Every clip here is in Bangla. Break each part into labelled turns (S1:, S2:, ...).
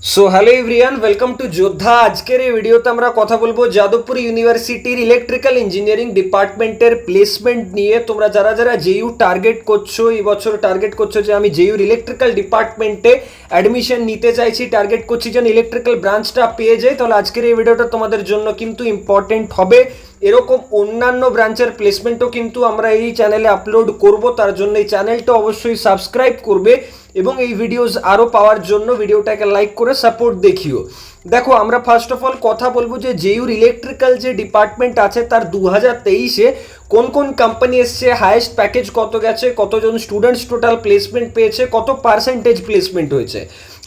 S1: So hello everyone, welcome to যোদ্ধা। আজকের এই ভিডিওতে আমরা কথা বলবো যাদবপুর ইউনিভার্সিটির ইলেকট্রিক্যাল ইঞ্জিনিয়ারিং ডিপার্টমেন্টের প্লেসমেন্ট নিয়ে। তোমরা যারা যারা জেইউ টার্গেট করছো, এই বছর টার্গেট করছো যে আমি জেইউর ইলেকট্রিক্যাল ডিপার্টমেন্টে অ্যাডমিশন নিতে চাইছি, টার্গেট করছি যেন ইলেকট্রিক্যাল ব্রাঞ্চটা পেয়ে যাই, তাহলে আজকের এই ভিডিওটা তোমাদের জন্য কিন্তু ইম্পর্টেন্ট হবে। এরকম অন্যান্য ব্রাঞ্চের প্লেসমেন্টও কিন্তু আমরা এই চ্যানেলে আপলোড করব, তার জন্য এই চ্যানেলটা অবশ্যই সাবস্ক্রাইব করবে এবং এই ভিডিওস আরও পাওয়ার জন্য ভিডিওটাকে লাইক করে সাপোর্ট দেখিও। দেখো, আমরা ফার্স্ট অফ অল কথা বলবো যে জেইউর ইলেকট্রিক্যাল যে ডিপার্টমেন্ট আছে তার 2023-এ কোন কোন কোম্পানি এসছে, হাইয়েস্ট প্যাকেজ কত গেছে, কতজন স্টুডেন্টস টোটাল প্লেসমেন্ট পেয়েছে, কত পার্সেন্টেজ প্লেসমেন্ট হয়েছে।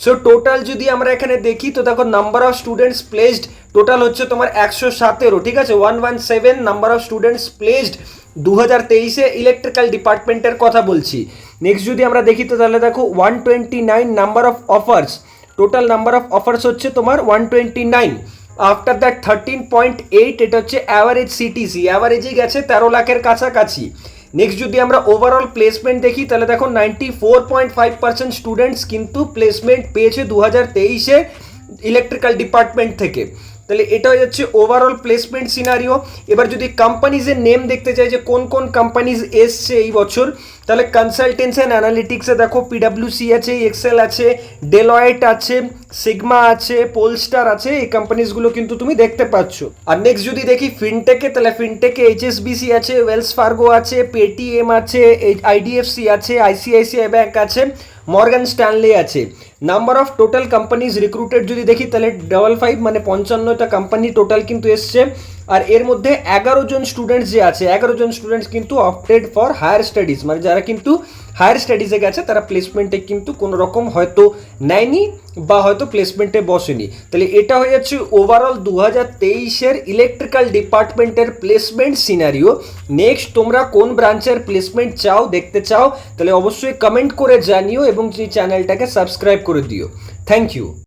S1: সো টোটাল যদি আমরা এখানে দেখি তো দেখো, number of students placed total হচ্ছে তোমার 117, ঠিক আছে, 117 নাম্বার অফ স্টুডেন্টস প্লেসড 2023-এ ইলেকট্রিক্যাল ডিপার্টমেন্টের কথা বলছি। নেক্সট যদি আমরা দেখি তো তাহলে দেখো 129 number of offers, total number of offers হচ্ছে তোমার 129। আফটার দ্যাট 13.8, এটা হচ্ছে অ্যাভারেজ সিটিসি, অ্যাভারেজই গেছে 13 লাখের কাছাকাছি। নেক্সট যদি আমরা ওভারঅল প্লেসমেন্ট দেখি তাহলে দেখো 94.5% স্টুডেন্টস কিন্তু প্লেসমেন্ট পেয়েছে 2023-এ ইলেকট্রিক্যাল ডিপার্টমেন্ট থেকে। তাহলে এটা হয়ে যাচ্ছে ওভারঅল প্লেসমেন্ট সিনারিও। এবার যদি কোম্পানিজের নেম দেখতে চাই যে কোন কোন কোম্পানিজ এসছে এই বছর, তাহলে কনসালটেন্সি অ্যান্ড অ্যানালিটিক্সে দেখো পিডাব্লিউসি আছে, এক্সেল আছে, ডেলয়েট আছে, সিগমা আছে, পোলস্টার আছে, এই কোম্পানিজগুলো কিন্তু তুমি দেখতে পাচ্ছ। আর নেক্সট যদি দেখি ফিনটেকে, তাহলে ফিনটেকে এইচএসবিসি আছে, ওয়েলস ফার্গো আছে, পেটিএম আছে, আইডিএফসি আছে, আইসিআইসিআই ব্যাংক আছে, মর্গান স্ট্যানলে আছে। Number of total companies recruited যদি দেখি তাহলে 55 মানে 55টা কোম্পানি টোটাল কিন্তু এসছে। আর এর মধ্যে 11 জন স্টুডেন্টস যে আছে, 11 জন স্টুডেন্টস কিন্তু অপটেড ফর হায়ার স্টাডিজ, মানে যারা কিন্তু হায়ার স্টাডিজে গেছে তারা প্লেসমেন্টে কিন্তু কোনো রকম হয়তো নেয়নি বা হয়তো প্লেসমেন্টে বসেনি। তাহলে এটা হয়ে যাচ্ছে ওভারঅল 2023-এর ইলেকট্রিক্যাল ডিপার্টমেন্টের প্লেসমেন্ট সিনারিও। নেক্সট তোমরা কোন ব্রাঞ্চের প্লেসমেন্ট চাও, দেখতে চাও, তাহলে অবশ্যই কমেন্ট করে জানিও এবং এই চ্যানেলটাকে সাবস্ক্রাইব করে দিও। Thank you.